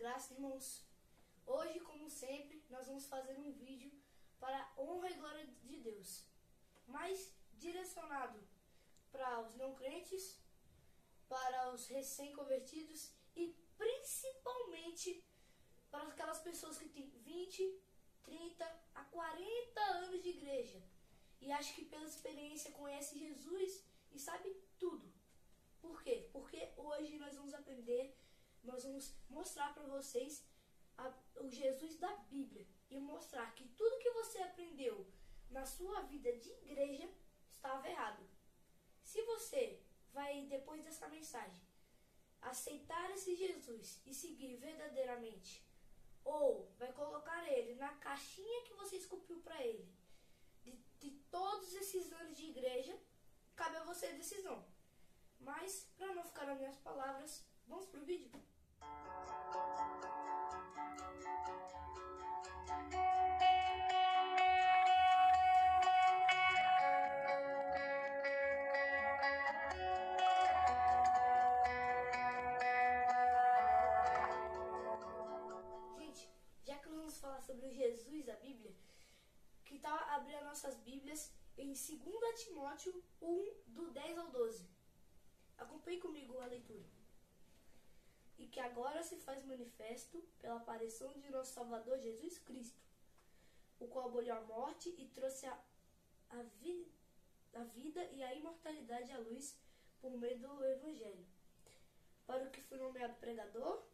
Graças, irmãos. Hoje, como sempre, nós vamos fazer um vídeo para a honra e glória de Deus, mas direcionado para os não crentes, para os recém-convertidos e principalmente para aquelas pessoas que têm 20, 30 a 40 anos de igreja e acham que pela experiência conhece Jesus e sabe tudo. Por quê? Porque hoje nós vamos aprender, nós vamos mostrar para vocês o Jesus da Bíblia e mostrar que tudo que você aprendeu na sua vida de igreja estava errado. Se você vai, depois dessa mensagem, aceitar esse Jesus e seguir verdadeiramente, ou vai colocar ele na caixinha que você esculpiu para ele, de todos esses anos de igreja, cabe a você a decisão. Mas, para não ficar nas minhas palavras, vamos pro vídeo? Gente, já que nós vamos falar sobre o Jesus da Bíblia, que tal abrir as nossas Bíblias em 2 Timóteo 1, do 10 ao 12. Acompanhe comigo a leitura. E que agora se faz manifesto pela aparição de nosso Salvador Jesus Cristo, o qual aboliu a morte e trouxe a vida e a imortalidade à luz por meio do Evangelho, para o que fui nomeado pregador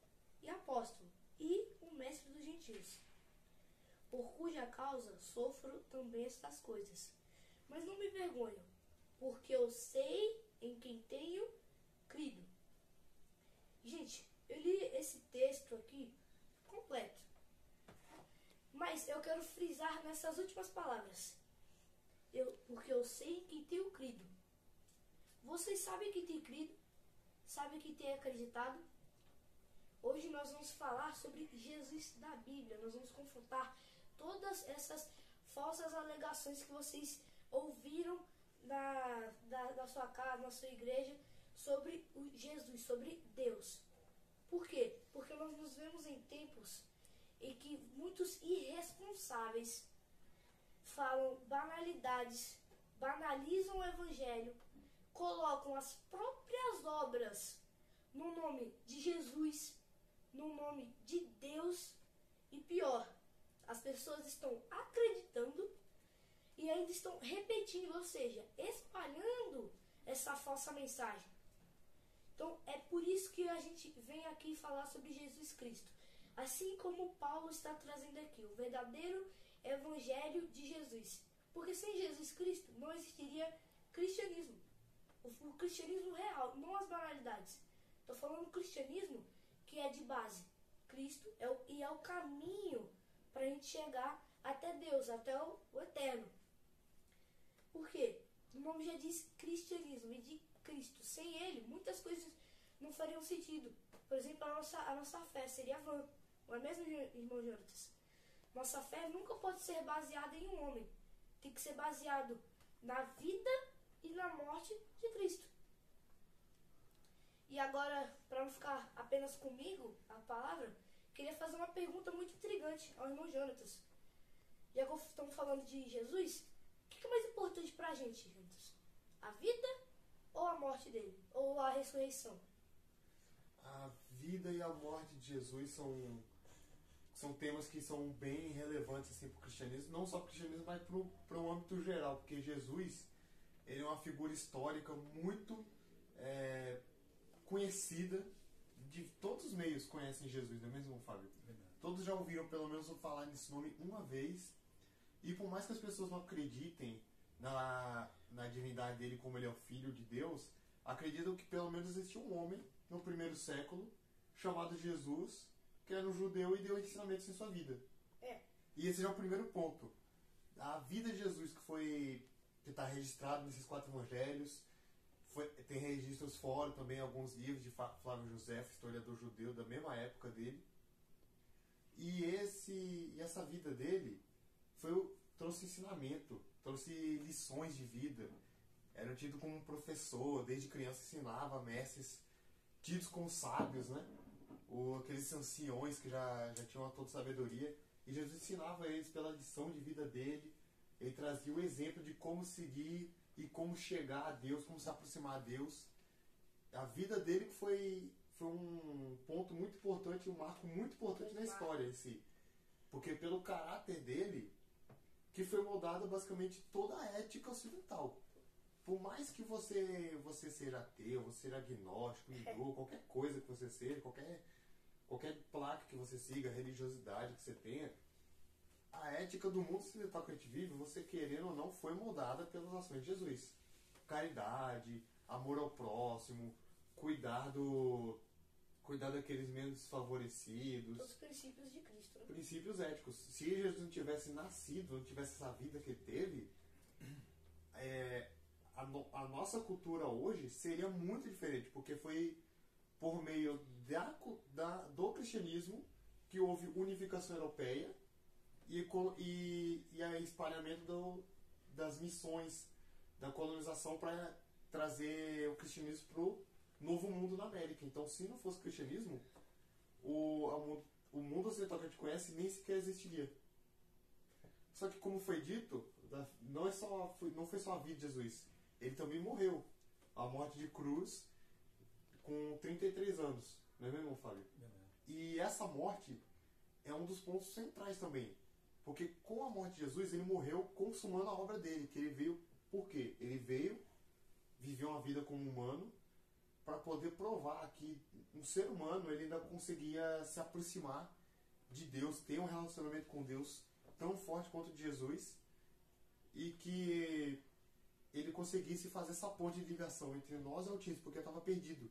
e apóstolo e o mestre dos gentios, por cuja causa sofro também estas coisas. Mas não me envergonho, porque eu sei em quem tenho crido. Gente, eu li esse texto aqui completo, mas eu quero frisar nessas últimas palavras. Porque eu sei em quem tenho crido. Vocês sabem quem tem crido? Sabem quem tem acreditado? Hoje nós vamos falar sobre Jesus da Bíblia. Nós vamos confrontar todas essas falsas alegações que vocês ouviram na sua casa, na sua igreja, sobre o Jesus, sobre Deus. Por quê? Porque nós nos vemos em tempos em que muitos irresponsáveis falam banalidades, banalizam o Evangelho, colocam as próprias obras no nome de Jesus, no nome de Deus, e pior, as pessoas estão acreditando e ainda estão repetindo, ou seja, espalhando essa falsa mensagem. Então é por isso que a gente vem aqui falar sobre Jesus Cristo, assim como Paulo está trazendo aqui, o verdadeiro Evangelho de Jesus. Porque sem Jesus Cristo não existiria cristianismo, o cristianismo real, não as banalidades. Estou falando do cristianismo que é de base. Cristo é o caminho para a gente chegar até Deus, até o eterno. Por quê? O nome já diz cristianismo, e de Cristo. Sem ele, muitas coisas não fariam sentido. Por exemplo, a nossa fé seria vã. Não é mesmo, irmão Jonatas? Nossa fé nunca pode ser baseada em um homem. Tem que ser baseado na vida e na morte de Cristo. E agora, para não ficar apenas comigo, a palavra, queria fazer uma pergunta muito intrigante ao irmão Jonatas. Já que estamos falando de Jesus, o que é mais importante para a gente, Jonatas? A vida ou a morte dele? Ou a ressurreição? A vida e a morte de Jesus são temas que são bem relevantes assim, para o cristianismo. Não só para o cristianismo, mas para o âmbito geral. Porque Jesus, ele é uma figura histórica muito conhecida. De todos os meios conhecem Jesus, não é mesmo, Fábio? Verdade. Todos já ouviram pelo menos falar nesse nome uma vez. E por mais que as pessoas não acreditem na divindade dele, como ele é o Filho de Deus, acreditam que pelo menos existiu um homem no primeiro século chamado Jesus, que era um judeu e deu ensinamentos em sua vida. E esse já é o primeiro ponto. A vida de Jesus que está registrado nesses 4 evangelhos, tem registros fora também, alguns livros de Flávio José, historiador judeu da mesma época dele. E essa vida dele trouxe ensinamento, trouxe lições de vida. Era tido como um professor, desde criança ensinava mestres tidos como sábios, né? aqueles anciões que já tinham toda sabedoria. E Jesus ensinava eles pela lição de vida dele. Ele trazia o exemplo de como seguir e como chegar a Deus, como se aproximar a Deus. A vida dele foi um ponto muito importante, um marco muito importante na história em si. Porque pelo caráter dele, que foi moldada basicamente toda a ética ocidental. Por mais que você seja ateu, você seja agnóstico, hindu, qualquer coisa que você seja, qualquer placa que você siga, religiosidade que você tenha, a ética do mundo ocidental que a gente vive, você querendo ou não, foi moldada pelas ações de Jesus. Caridade, amor ao próximo, cuidar daqueles menos desfavorecidos. Todos os princípios de Cristo. Né? Princípios éticos. Se Jesus não tivesse nascido, não tivesse essa vida que ele teve, a nossa cultura hoje seria muito diferente, porque foi por meio do cristianismo que houve unificação europeia e a espalhamento das missões, da colonização para trazer o cristianismo para o novo mundo na América. Então, se não fosse o cristianismo, o mundo ocidental que a gente conhece nem sequer existiria. Só que, como foi dito, não foi só a vida de Jesus. Ele também morreu. A morte de cruz com 33 anos. Não é mesmo, Fábio? E essa morte é um dos pontos centrais também. Porque com a morte de Jesus, ele morreu consumando a obra dele. Que ele veio, por quê? Ele veio, viveu uma vida como humano, para poder provar que um ser humano ele ainda conseguia se aproximar de Deus, ter um relacionamento com Deus tão forte quanto o de Jesus, e que ele conseguisse fazer essa ponte de ligação entre nós e o autismo, porque estava perdido.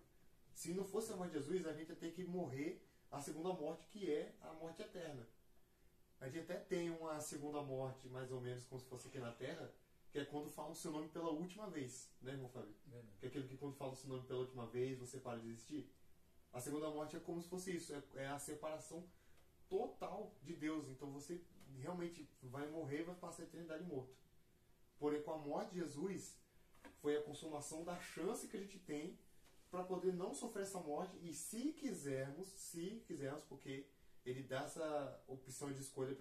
Se não fosse a morte de Jesus, a gente ia ter que morrer a segunda morte, que é a morte eterna. A gente até tem uma segunda morte, mais ou menos como se fosse aqui na Terra, que é quando falam o seu nome pela última vez, né, irmão Fábio? Que é aquele que quando fala o seu nome pela última vez, você para de existir. A segunda morte é como se fosse isso, é a separação total de Deus. Então você realmente vai morrer e vai passar a eternidade morto. Porém, com a morte de Jesus, foi a consumação da chance que a gente tem para poder não sofrer essa morte e, se quisermos, porque ele dá essa opção de escolha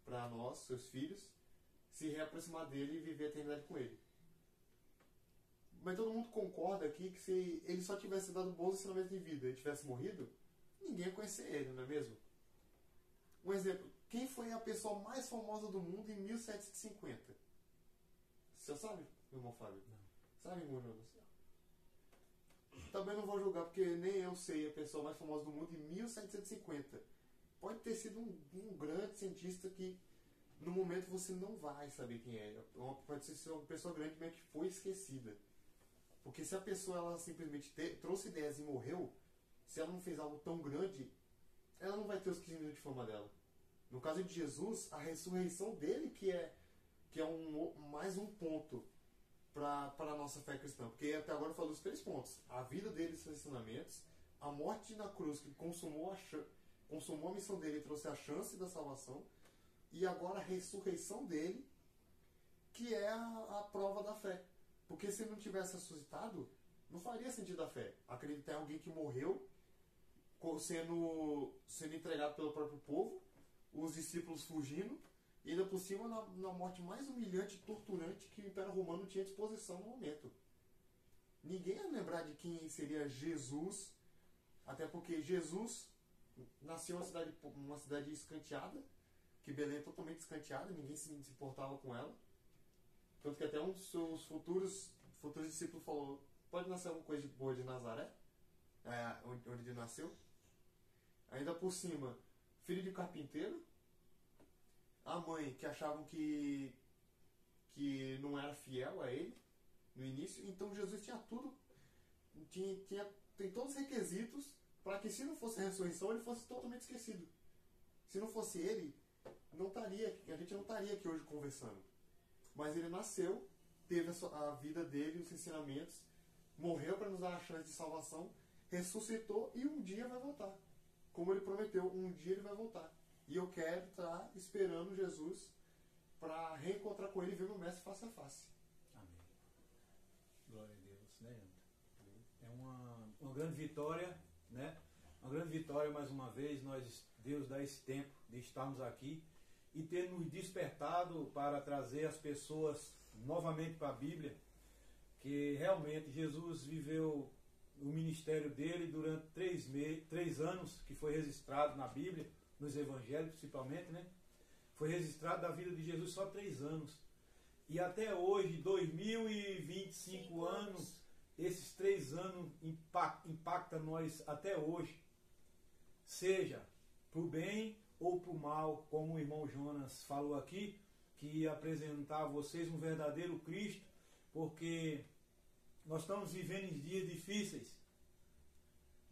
para nós, seus filhos, se reaproximar dele e viver a eternidade com ele. Mas todo mundo concorda aqui que se ele só tivesse dado bons ensinamentos de vida e tivesse morrido, ninguém ia conhecer ele, não é mesmo? Um exemplo, quem foi a pessoa mais famosa do mundo em 1750? Você sabe, meu irmão Fábio? Não. Sabe, irmão Jonas? Também não vou julgar, porque nem eu sei a pessoa mais famosa do mundo em 1750. Pode ter sido um grande cientista que no momento você não vai saber quem é. Pode ser uma pessoa grande, mas que foi esquecida. Porque se a pessoa ela simplesmente trouxe ideias e morreu, se ela não fez algo tão grande, ela não vai ter os 15 minutos de fama dela. No caso de Jesus, a ressurreição dele que é mais um ponto para a nossa fé cristã. Porque até agora eu falei os 3 pontos. A vida dele e seus ensinamentos, a morte na cruz que consumou a missão dele e trouxe a chance da salvação, e agora a ressurreição dele, que é a prova da fé. Porque se ele não tivesse ressuscitado, não faria sentido a fé. Acreditar em alguém que morreu, sendo entregado pelo próprio povo, os discípulos fugindo, e ainda por cima na morte mais humilhante e torturante que o Império Romano tinha à disposição no momento. Ninguém ia lembrar de quem seria Jesus, até porque Jesus nasceu em uma cidade escanteada, que Belém é totalmente escanteada, ninguém se importava com ela. Tanto que até um dos seus futuros discípulos falou: pode nascer alguma coisa de boa de Nazaré, onde ele nasceu. Ainda por cima, filho de carpinteiro, a mãe que achavam que não era fiel a ele no início. Então Jesus tinha tudo, tem todos os requisitos para que, se não fosse a ressurreição, ele fosse totalmente esquecido. Se não fosse ele, a gente não estaria aqui hoje conversando. Mas ele nasceu, teve a vida dele, os ensinamentos, morreu para nos dar a chance de salvação, ressuscitou e um dia vai voltar. Como ele prometeu, um dia ele vai voltar. E eu quero estar esperando Jesus para reencontrar com ele e ver meu mestre face a face. Amém. Glória a Deus, né, Janta? É uma grande vitória, né? Uma grande vitória mais uma vez, Deus dá esse tempo de estarmos aqui e ter nos despertado para trazer as pessoas novamente para a Bíblia, que realmente Jesus viveu o ministério dele durante 3 anos, que foi registrado na Bíblia, nos Evangelhos principalmente, né? Foi registrado da vida de Jesus só 3 anos. E até hoje, 2025 anos, esses 3 anos impactam nós até hoje. Seja para o bem ou para o mal, como o irmão Jonas falou aqui, que ia apresentar a vocês um verdadeiro Cristo, porque nós estamos vivendo em dias difíceis.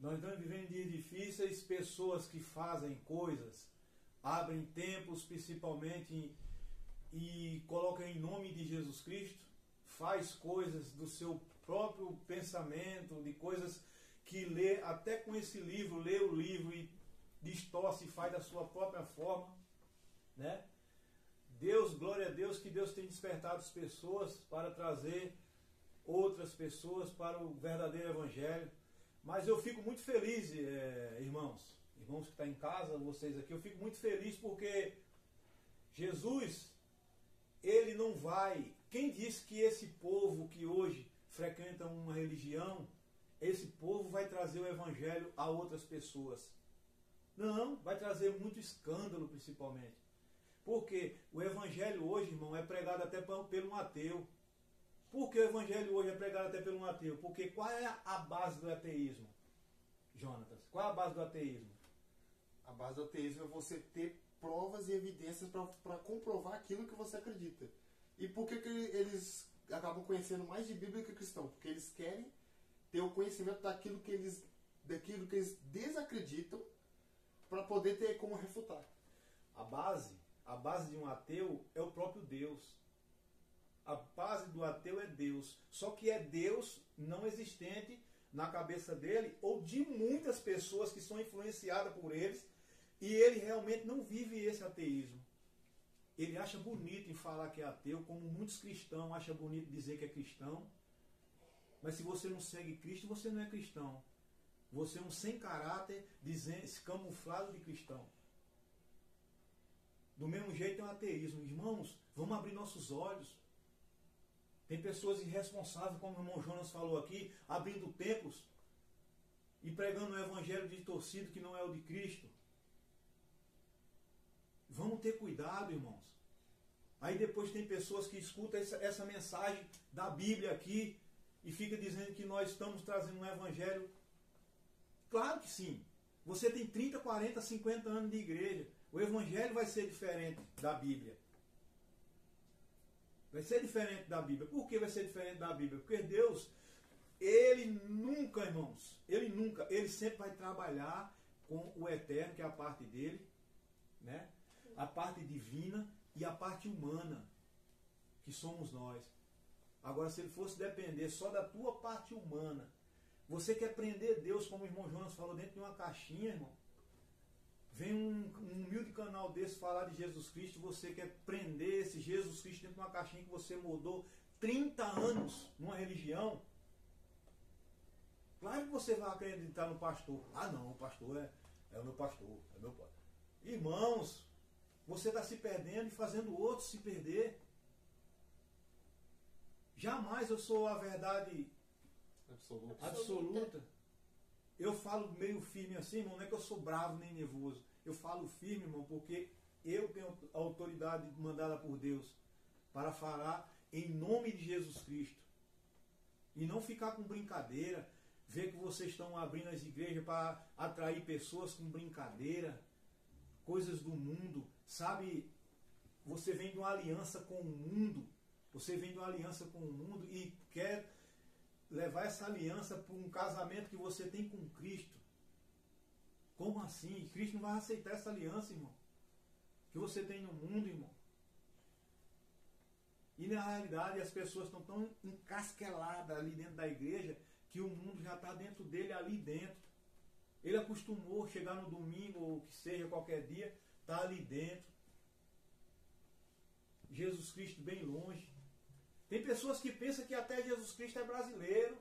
Nós estamos vivendo em dias difíceis, pessoas que fazem coisas, abrem templos principalmente e colocam em nome de Jesus Cristo, faz coisas do seu próprio pensamento, de coisas que lê, até com esse livro, lê o livro e distorce e faz da sua própria forma, né? Deus, glória a Deus, que Deus tem despertado as pessoas para trazer outras pessoas para o verdadeiro Evangelho. Mas eu fico muito feliz, irmãos que estão em casa, vocês aqui, eu fico muito feliz porque Jesus, ele não vai... Quem disse que esse povo que hoje frequenta uma religião, esse povo vai trazer o Evangelho a outras pessoas? Não, vai trazer muito escândalo principalmente. Porque o Evangelho hoje, irmão, é pregado até pelo um ateu. Por que o Evangelho hoje é pregado até pelo um ateu? Porque qual é a base do ateísmo, Jonatas? Qual é a base do ateísmo? A base do ateísmo é você ter provas e evidências para comprovar aquilo que você acredita. E por que eles acabam conhecendo mais de Bíblia que cristão? Porque eles querem ter o conhecimento daquilo que eles desacreditam para poder ter como refutar. A base de um ateu é o próprio Deus. A base do ateu é Deus. Só que é Deus não existente na cabeça dele ou de muitas pessoas que são influenciadas por eles, e ele realmente não vive esse ateísmo. Ele acha bonito em falar que é ateu, como muitos cristãos acham bonito dizer que é cristão. Mas se você não segue Cristo, você não é cristão. Você é um sem caráter, se camuflado de cristão. Do mesmo jeito é um ateísmo. Irmãos, vamos abrir nossos olhos. Tem pessoas irresponsáveis, como o irmão Jonas falou aqui, abrindo templos e pregando o evangelho distorcido que não é o de Cristo. Vamos ter cuidado, irmãos. Aí depois tem pessoas que escutam essa mensagem da Bíblia aqui e fica dizendo que nós estamos trazendo um evangelho. Claro que sim. Você tem 30, 40, 50 anos de igreja. O evangelho vai ser diferente da Bíblia. Vai ser diferente da Bíblia. Por que vai ser diferente da Bíblia? Porque Deus, Ele nunca, irmãos, Ele sempre vai trabalhar com o eterno, que é a parte dele, né? A parte divina e a parte humana, que somos nós. Agora, se Ele fosse depender só da tua parte humana, você quer prender Deus, como o irmão Jonas falou, dentro de uma caixinha, irmão. Vem um humilde canal desse falar de Jesus Cristo, você quer prender esse Jesus Cristo dentro de uma caixinha que você moldou 30 anos numa religião. Claro que você vai acreditar no pastor. Ah não, o pastor é o meu pastor, é meu pai. Irmãos, você está se perdendo e fazendo outros se perder. Jamais eu sou a verdade absoluta. Eu falo meio firme assim, irmão, não é que eu sou bravo nem nervoso. Eu falo firme, irmão, porque eu tenho a autoridade mandada por Deus para falar em nome de Jesus Cristo. E não ficar com brincadeira, ver que vocês estão abrindo as igrejas para atrair pessoas com brincadeira, coisas do mundo. Sabe, você vem de uma aliança com o mundo, e quer levar essa aliança para um casamento que você tem com Cristo. Como assim? Cristo não vai aceitar essa aliança, irmão, que você tem no mundo, irmão. E na realidade as pessoas estão tão encasqueladas ali dentro da igreja que o mundo já está dentro dele, ali dentro. Ele acostumou chegar no domingo, ou que seja qualquer dia, está ali dentro. Jesus Cristo bem longe. Tem pessoas que pensam que até Jesus Cristo é brasileiro.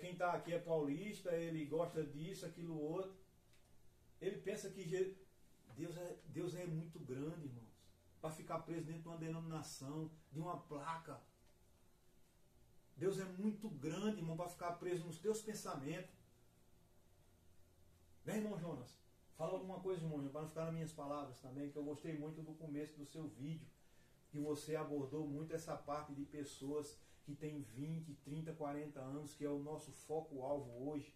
quem está aqui é paulista, ele gosta disso, aquilo, outro. Ele pensa que Deus é muito grande, irmãos, para ficar preso dentro de uma denominação, de uma placa. Deus é muito grande, irmão, para ficar preso nos teus pensamentos. Né, irmão Jonas? Fala alguma coisa, irmão Jonas, para não ficar nas minhas palavras também, que eu gostei muito do começo do seu vídeo, que você abordou muito essa parte de pessoas que têm 20, 30, 40 anos, que é o nosso foco-alvo hoje.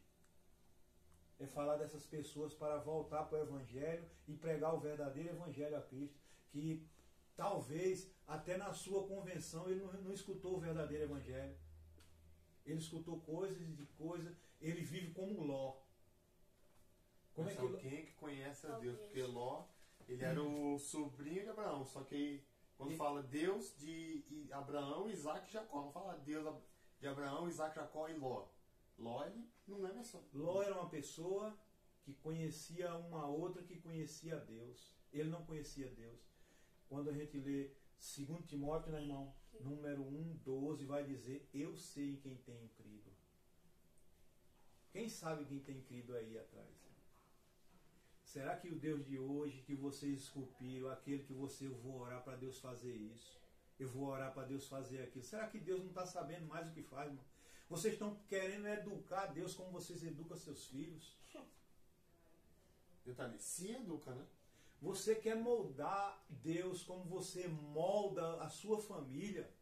É falar dessas pessoas para voltar para o Evangelho e pregar o verdadeiro Evangelho a Cristo, que talvez até na sua convenção ele não escutou o verdadeiro Evangelho. Ele escutou coisas de coisas, ele vive como Ló. Como é que quem é que conhece a Deus? Porque Ló, ele era o sobrinho de Abraão, só que quando fala Deus de Abraão, Isaac e Jacó, não fala Deus de Abraão, Isaac, Jacó e Ló. Ló, ele não é pessoa. Ló era uma pessoa que conhecia uma outra que conhecia Deus. Ele não conhecia Deus. Quando a gente lê 2 Timóteo, né, irmão? Número 1:12 vai dizer: eu sei em quem tenho crido. Quem sabe quem tem crido aí atrás? Será que o Deus de hoje, que vocês esculpiram, aquele que eu vou orar para Deus fazer isso, eu vou orar para Deus fazer aquilo, será que Deus não está sabendo mais o que faz, irmão? Vocês estão querendo educar Deus como vocês educam seus filhos. Detalhe, se educa, né? Você quer moldar Deus como você molda a sua família.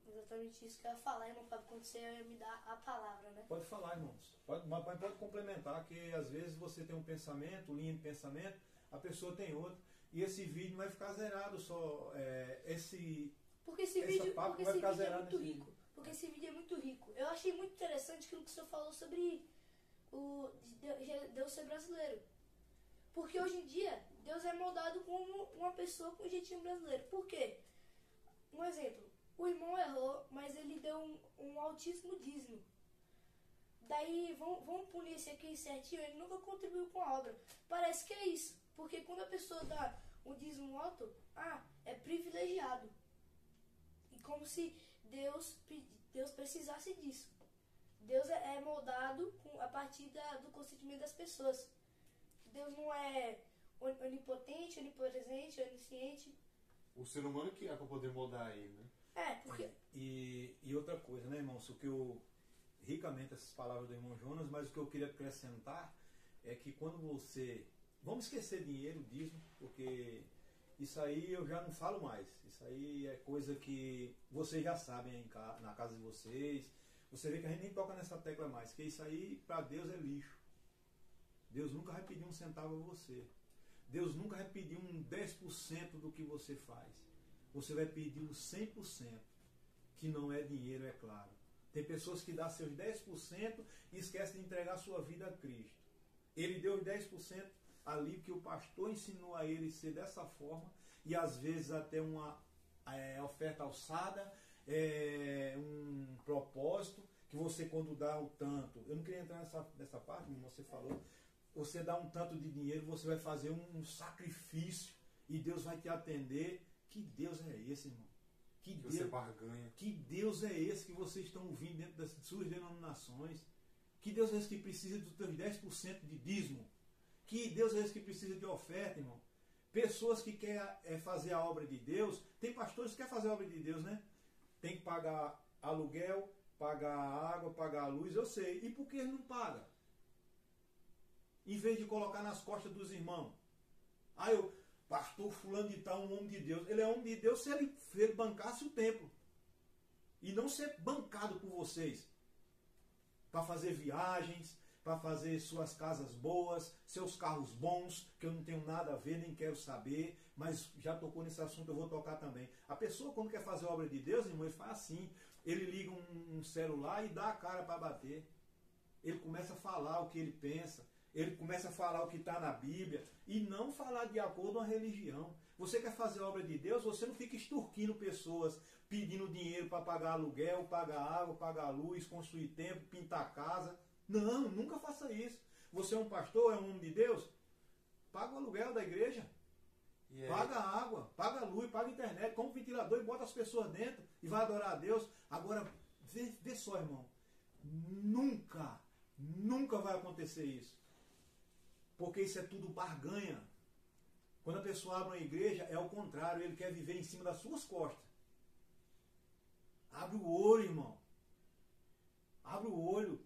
Exatamente isso que eu ia falar, irmão Fábio, quando você ia me dar a palavra, né? Pode falar, irmãos. Pode complementar, que às vezes você tem um pensamento, linha de pensamento, a pessoa tem outro. E esse vídeo vai ficar zerado só. Porque esse vídeo é muito rico. Vídeo. Porque esse vídeo é muito rico. Eu achei muito interessante aquilo que o senhor falou sobre Deus ser brasileiro. Porque hoje em dia, Deus é moldado como uma pessoa com jeitinho brasileiro. Por quê? Um exemplo. O irmão errou, mas ele deu um altíssimo dízimo. Daí, vamos punir esse aqui certinho, ele nunca contribuiu com a obra. Parece que é isso. Porque quando a pessoa dá um dízimo alto, é privilegiado. E como se Deus precisasse disso. Deus é moldado a partir do consentimento das pessoas. Deus não é onipotente, onipresente, onisciente. O ser humano que é para poder moldar ele, né? Porque... E outra coisa, né, irmãos? Ricamente essas palavras do irmão Jonas, mas o que eu queria acrescentar é que quando você... Vamos esquecer dinheiro, dízimo, porque isso aí eu já não falo mais. Isso aí é coisa que vocês já sabem na casa de vocês. Você vê que a gente nem toca nessa tecla mais, porque isso aí para Deus é lixo. Deus nunca vai pedir um centavo a você. Deus nunca vai pedir um 10% do que você faz. Você vai pedir um 100%, que não é dinheiro, é claro. Tem pessoas que dão seus 10% e esquecem de entregar sua vida a Cristo. Ele deu os 10% ali porque o pastor ensinou a ele ser dessa forma, e às vezes até uma oferta alçada, um propósito, que você quando dá o tanto, eu não queria entrar nessa parte, como você falou, você dá um tanto de dinheiro, você vai fazer um sacrifício e Deus vai te atender. Que Deus é esse, irmão? Que você barganha. Que Deus é esse que vocês estão ouvindo dentro das suas denominações? Que Deus é esse que precisa dos teus 10% de dízimo? Que Deus é esse que precisa de oferta, irmão? Pessoas que querem fazer a obra de Deus, tem pastores que querem fazer a obra de Deus, né? Tem que pagar aluguel, pagar a água, pagar a luz, eu sei. E por que ele não paga? Em vez de colocar nas costas dos irmãos. Pastor fulano de tal, um homem de Deus. Ele é homem de Deus se ele bancasse o templo. E não ser bancado por vocês. Para fazer viagens, para fazer suas casas boas, seus carros bons, que eu não tenho nada a ver, nem quero saber, mas já tocou nesse assunto, eu vou tocar também. A pessoa, quando quer fazer a obra de Deus, irmão, ele faz assim. Ele liga um celular e dá a cara para bater. Ele começa a falar o que ele pensa. Ele começa a falar o que está na Bíblia e não falar de acordo com a religião. Você quer fazer a obra de Deus, você não fica extorquindo pessoas, pedindo dinheiro para pagar aluguel, pagar água, pagar luz, construir templo, pintar casa. Não, nunca faça isso. Você é um pastor, é um homem de Deus? Paga o aluguel da igreja. Paga a água, paga a luz, paga a internet, compra um ventilador e bota as pessoas dentro e vai adorar a Deus. Agora, vê só, irmão. Nunca, nunca vai acontecer isso. Porque isso é tudo barganha. Quando a pessoa abre uma igreja, é o contrário, ele quer viver em cima das suas costas. Abre o olho, irmão. Abre o olho.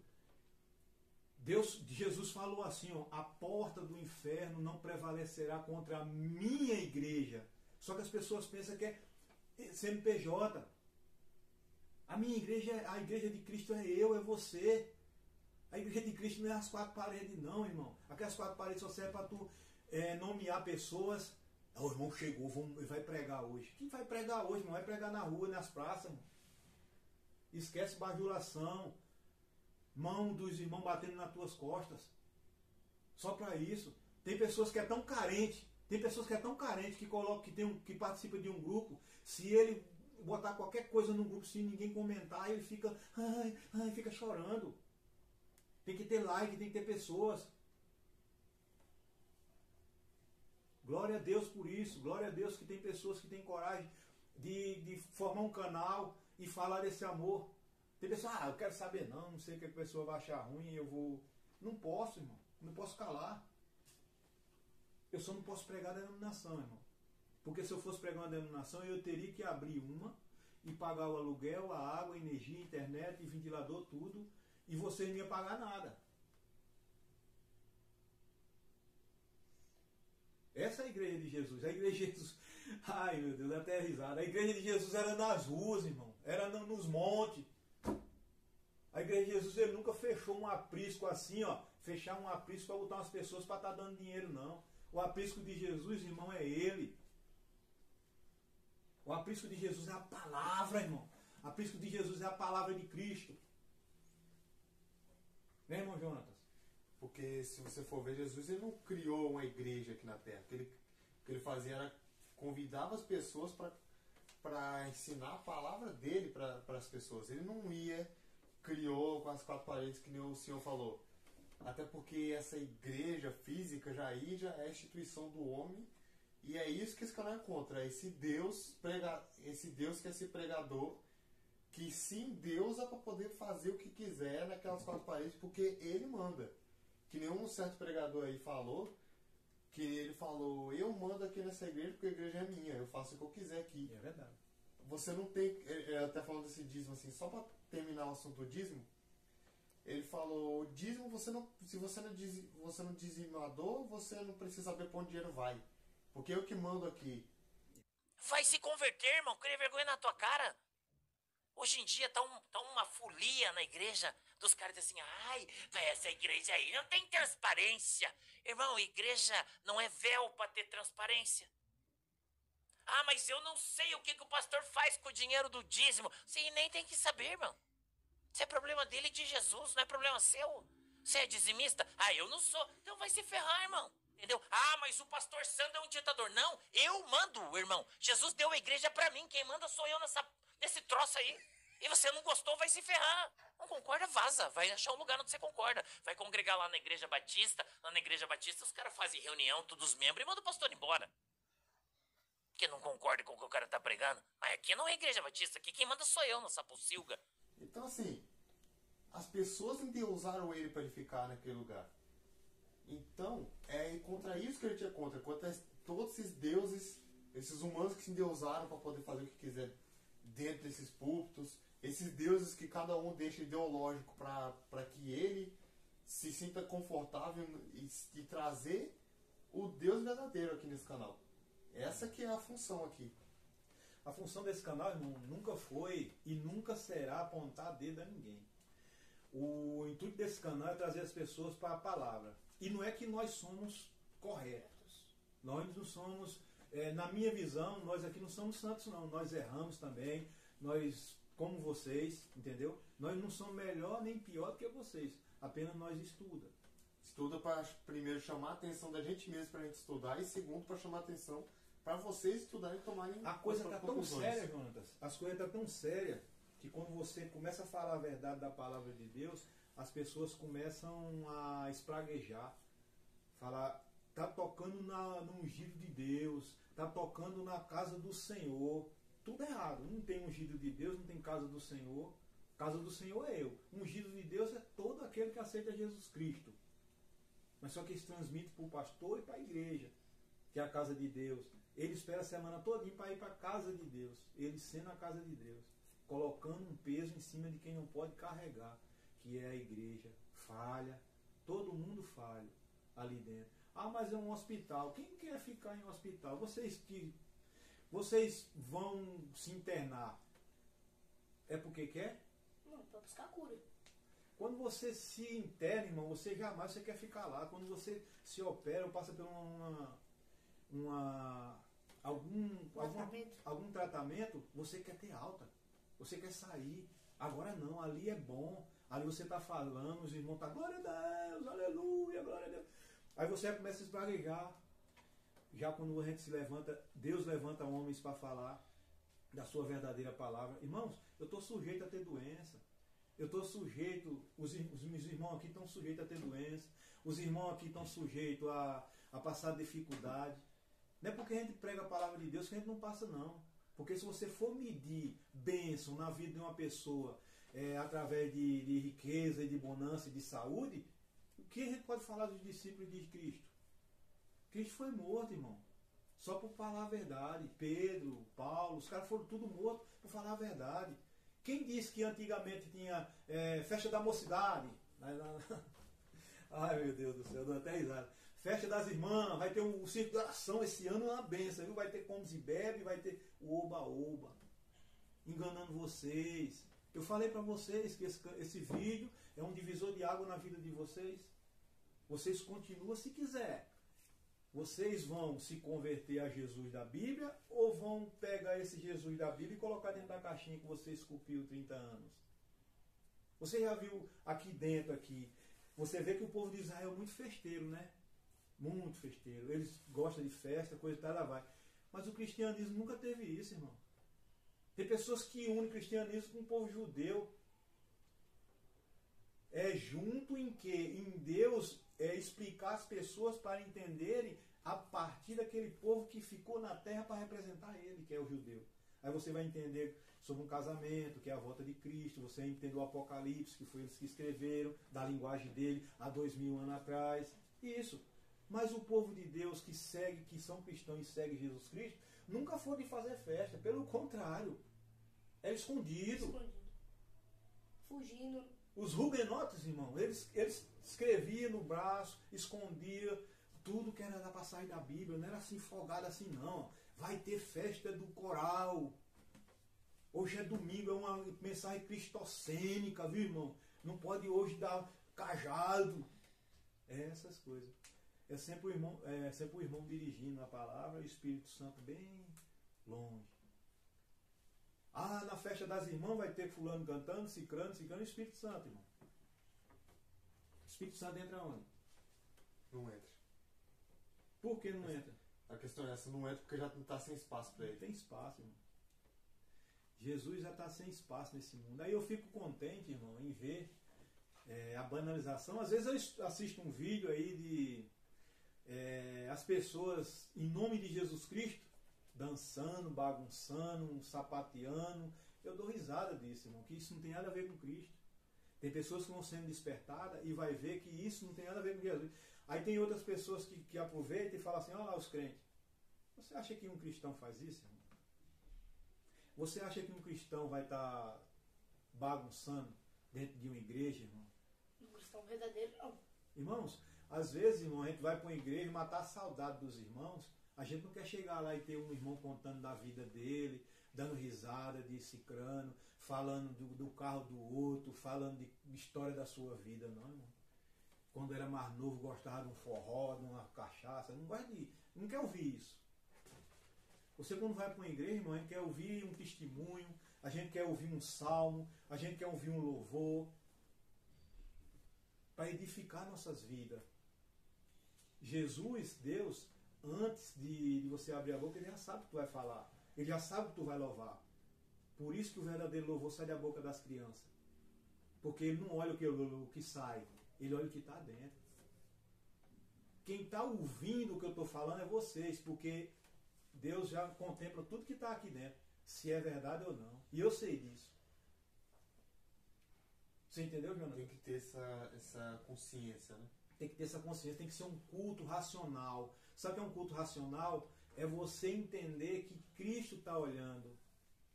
Jesus falou assim, ó, a porta do inferno não prevalecerá contra a minha igreja. Só que as pessoas pensam que é CNPJ. A minha igreja, a igreja de Cristo é eu, é você. A igreja de Cristo não é as quatro paredes, não, irmão. Aquelas quatro paredes só servem para tu nomear pessoas. O irmão chegou, vai pregar hoje. Quem vai pregar hoje, irmão? Vai pregar na rua, nas praças, irmão. Esquece bajulação. Mão dos irmãos batendo nas tuas costas. Só para isso. Tem pessoas que é tão carente. Tem pessoas que é tão carente que participa de um grupo. Se ele botar qualquer coisa no grupo, se ninguém comentar, ele fica, fica chorando. Tem que ter like, tem que ter pessoas. Glória a Deus por isso. Glória a Deus que tem pessoas que têm coragem de formar um canal e falar desse amor. Tem pessoas, eu quero saber não sei o que a pessoa vai achar ruim, eu vou... Não posso, irmão. Não posso calar. Eu só não posso pregar a denominação, irmão. Porque se eu fosse pregar uma denominação, eu teria que abrir uma e pagar o aluguel, a água, a energia, a internet, ventilador, tudo. E você não ia pagar nada. Essa é a igreja de Jesus. A igreja de Jesus... Ai, meu Deus, até risada. A igreja de Jesus era nas ruas, irmão. Era nos montes. A igreja de Jesus, ele nunca fechou um aprisco assim, ó. Fechar um aprisco para botar umas pessoas para estar dando dinheiro, não. O aprisco de Jesus, irmão, é ele. O aprisco de Jesus é a palavra, irmão. O aprisco de Jesus é a palavra de Cristo. Né, irmão Jonatas? Porque se você for ver, Jesus ele não criou uma igreja aqui na Terra. O que ele fazia era convidava as pessoas para ensinar a palavra dele para as pessoas. Ele não criou com as quatro paredes que nem o senhor falou. Até porque essa igreja física já é a instituição do homem. E é isso que esse canal é contra. Esse Deus que é esse pregador, que sim, Deus é para poder fazer o que quiser naquelas quatro paredes, porque ele manda. Que nenhum certo pregador aí falou, que ele falou, eu mando aqui nessa igreja porque a igreja é minha, eu faço o que eu quiser aqui. É verdade. Você não tem, até falando desse dízimo assim, só para terminar o assunto do dízimo, ele falou, o dízimo, se você não dizimador, você não precisa saber para onde o dinheiro vai. Porque eu que mando aqui. Vai se converter, irmão, cria vergonha na tua cara. Hoje em dia tá uma folia na igreja dos caras dizem assim, essa igreja aí não tem transparência. Irmão, igreja não é véu para ter transparência. Mas eu não sei o que o pastor faz com o dinheiro do dízimo. Você nem tem que saber, irmão. Isso é problema dele e de Jesus, não é problema seu. Você é dizimista? Eu não sou. Então vai se ferrar, irmão. Entendeu? Mas o pastor Sandro é um ditador. Não, eu mando, irmão. Jesus deu a igreja pra mim. Quem manda sou eu nesse troço aí. E você não gostou, vai se ferrar. Não concorda, vaza. Vai achar um lugar onde você concorda. Vai congregar lá na igreja batista. Lá na igreja batista os caras fazem reunião, todos os membros, e manda o pastor embora. Porque não concorda com o que o cara tá pregando. Mas aqui não é igreja batista. Aqui quem manda sou eu, nessa pocilga. Então assim, as pessoas endeusaram ele para ele ficar naquele lugar. Então, é contra isso que ele tinha contra todos esses deuses, esses humanos que se endeusaram para poder fazer o que quiser dentro desses púlpitos, esses deuses que cada um deixa ideológico para que ele se sinta confortável e trazer o Deus verdadeiro aqui nesse canal. Essa que é a função aqui. A função desse canal, irmão, nunca foi e nunca será apontar dedo a ninguém. O intuito desse canal é trazer as pessoas para a palavra. E não é que nós somos corretos. Nós não somos, na minha visão, nós aqui não somos santos não. Nós erramos também. Nós, como vocês, entendeu? Nós não somos melhor nem pior do que vocês. Apenas nós estudamos. Estuda para, primeiro, chamar a atenção da gente mesmo para a gente estudar. E segundo, para chamar a atenção para vocês estudarem e tomarem a coisa está tão séria, Jonatas. As coisas estão tão sérias que quando você começa a falar a verdade da palavra de Deus, as pessoas começam a espraguejar, falar, tá tocando no ungido de Deus, tá tocando na casa do Senhor, tudo errado, não tem ungido de Deus, não tem casa do Senhor, Casa do Senhor é eu. Ungido de Deus é todo aquele que aceita Jesus Cristo. Mas só que eles transmitem para o pastor e para a igreja, que é a casa de Deus. Ele espera a semana todinha para ir para a casa de Deus. Ele sendo a casa de Deus. Colocando um peso em cima de quem não pode carregar, que é a igreja. Falha. Todo mundo falha ali dentro. Ah, mas é um hospital. Quem quer ficar em um hospital? Vocês vão se internar. É porque quer? Não, para buscar cura. Quando você se interna, irmão, você jamais quer ficar lá. Quando você se opera ou passa por algum tratamento, você quer ter alta. Você quer sair. Agora não, ali é bom. Ali você está falando, os irmãos estão, glória a Deus, aleluia, glória a Deus. Aí você começa a esbraguejar. Já quando a gente se levanta, Deus levanta homens para falar da sua verdadeira palavra. Irmãos, eu estou sujeito a ter doença. Eu estou sujeito, os meus irmãos aqui estão sujeitos a ter doença. Os irmãos aqui estão sujeitos a passar dificuldade. Não é porque a gente prega a palavra de Deus que a gente não passa, não. Porque se você for medir bênção na vida de uma pessoa através de riqueza e de bonança e de saúde, o que a gente pode falar dos discípulos de Cristo? Cristo foi morto, irmão. Só por falar a verdade. Pedro, Paulo, os caras foram tudo mortos por falar a verdade. Quem disse que antigamente tinha festa da mocidade? Ai, meu Deus do céu, dou até risada. Festa das irmãs, vai ter um circo de oração esse ano, é uma benção, viu? Vai ter comes e bebe, vai ter o oba-oba. Enganando vocês. Eu falei para vocês que esse vídeo é um divisor de água na vida de vocês. Vocês continuam se quiser. Vocês vão se converter a Jesus da Bíblia ou vão pegar esse Jesus da Bíblia e colocar dentro da caixinha que você esculpiu 30 anos? Você já viu aqui dentro, aqui, você vê que o povo de Israel é muito festeiro, né? Muito festeiro. Eles gostam de festa, coisa e tal, lá vai. Mas o cristianismo nunca teve isso, irmão. Tem pessoas que unem o cristianismo com o povo judeu. É junto em que? Em Deus explicar as pessoas para entenderem a partir daquele povo que ficou na terra para representar ele, que é o judeu. Aí você vai entender sobre um casamento, que é a volta de Cristo, você entende o Apocalipse, que foi eles que escreveram, da linguagem dele há 2000 anos atrás. Isso. Mas o povo de Deus que segue, que são cristãos e segue Jesus Cristo, nunca foi de fazer festa, pelo contrário. Era escondido. Fugindo. Os huguenotes, irmão, eles escreviam no braço, escondiam tudo que era da passagem da Bíblia, não era assim folgado assim não. Vai ter festa do coral. Hoje é domingo, é uma mensagem cristocênica, viu, irmão? Não pode hoje dar cajado. Essas coisas. É sempre o irmão dirigindo a palavra e o Espírito Santo bem longe. Ah, na festa das irmãs vai ter fulano cantando, cicrano, e o Espírito Santo, irmão. O Espírito Santo entra onde? Não entra. Por que não entra? A questão é essa, não entra porque já não está sem espaço para ele. Tem espaço, irmão. Jesus já está sem espaço nesse mundo. Aí eu fico contente, irmão, em ver a banalização. Às vezes eu assisto um vídeo aí de as pessoas, em nome de Jesus Cristo, dançando, bagunçando, sapateando. Eu dou risada disso, irmão, que isso não tem nada a ver com Cristo. Tem pessoas que vão sendo despertadas e vai ver que isso não tem nada a ver com Jesus. Aí tem outras pessoas que aproveitam e falam assim, olha lá os crentes. Você acha que um cristão faz isso, irmão? Você acha que um cristão vai estar bagunçando dentro de uma igreja, irmão? Um cristão verdadeiro, não. Irmãos, às vezes, irmão, a gente vai para uma igreja matar a saudade dos irmãos. A gente não quer chegar lá e ter um irmão contando da vida dele, dando risada de cicrano, falando do carro do outro, falando de história da sua vida, não, irmão. Quando era mais novo, gostava de um forró, de uma cachaça. Não quer ouvir isso. Você quando vai para uma igreja, irmão, a gente quer ouvir um testemunho, a gente quer ouvir um salmo, a gente quer ouvir um louvor, para edificar nossas vidas. Jesus, Deus, antes de você abrir a boca, ele já sabe o que tu vai falar. Ele já sabe o que tu vai louvar. Por isso que o verdadeiro louvor sai da boca das crianças. Porque ele não olha o que sai, ele olha o que está dentro. Quem está ouvindo o que eu estou falando é vocês, porque Deus já contempla tudo que está aqui dentro, se é verdade ou não. E eu sei disso. Você entendeu, Jonas? Tem que ter essa consciência, né? Tem que ter essa consciência, tem que ser um culto racional. Sabe o que é um culto racional? É você entender que Cristo está olhando,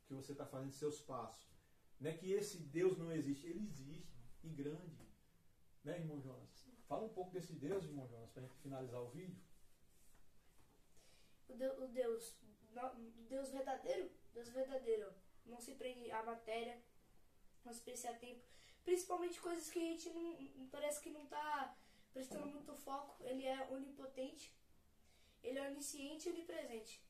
que você está fazendo seus passos. Não é que esse Deus não existe, ele existe, e grande. Né, irmão Jonas? Fala um pouco desse Deus, irmão Jonas, para a gente finalizar o vídeo. O Deus verdadeiro, não se prende à matéria, não se prende a tempo, principalmente coisas que a gente não parece que não está prestando muito foco. Ele é onipotente, ele é onisciente e onipresente.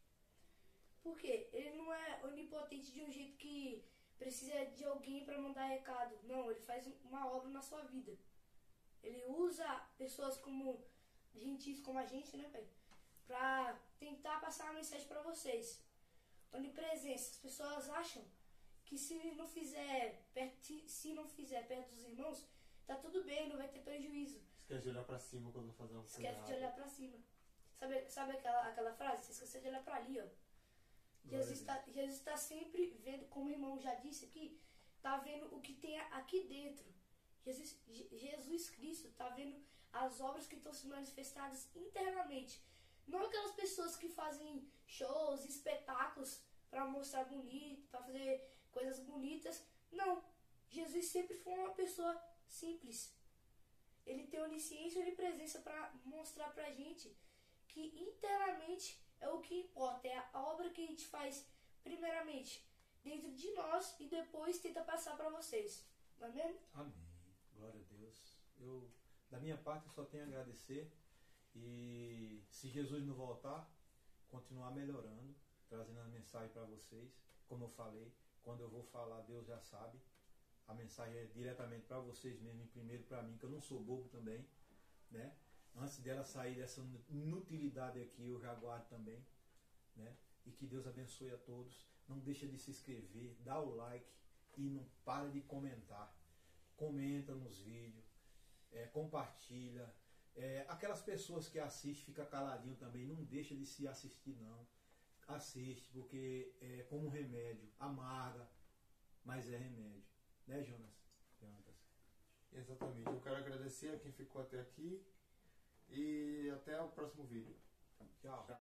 Por quê? Ele não é onipotente de um jeito que precisa de alguém para mandar recado. Não, ele faz uma obra na sua vida. Ele usa pessoas como gentis como a gente, né, pai? Pra tentar passar uma mensagem para vocês. Onipresença. As pessoas acham que se não fizer perto dos irmãos, tá tudo bem, não vai ter prejuízo. Esquece de olhar pra cima quando eu fazer um Esquece de olhar para cima. Sabe aquela frase? Você esqueceu de olhar para ali, ó. Jesus está sempre vendo, como o irmão já disse aqui, está vendo o que tem aqui dentro. Jesus Cristo está vendo as obras que estão se manifestadas internamente. Não aquelas pessoas que fazem shows, espetáculos para mostrar bonito, para fazer coisas bonitas. Não. Jesus sempre foi uma pessoa simples. Ele tem onisciência e onipresença para mostrar para a gente que internamente é o que importa, é a obra que a gente faz primeiramente dentro de nós e depois tenta passar para vocês. Amém? Amém. Glória a Deus. Da minha parte, eu só tenho a agradecer. E se Jesus não voltar, continuar melhorando, trazendo a mensagem para vocês. Como eu falei, quando eu vou falar, Deus já sabe. A mensagem é diretamente para vocês mesmo, e primeiro para mim, que eu não sou bobo também, né? Antes dela sair dessa inutilidade aqui, eu já guardo também, né? E que Deus abençoe a todos. Não deixa de se inscrever, dá o like e não para de comentar. Comenta nos vídeos, compartilha. Aquelas pessoas que assistem, fica caladinho também, não deixa de se assistir não. Assiste, porque é como um remédio, amarga, mas é remédio. Né, Jonas? Exatamente. Eu quero agradecer a quem ficou até aqui e até o próximo vídeo. Tchau.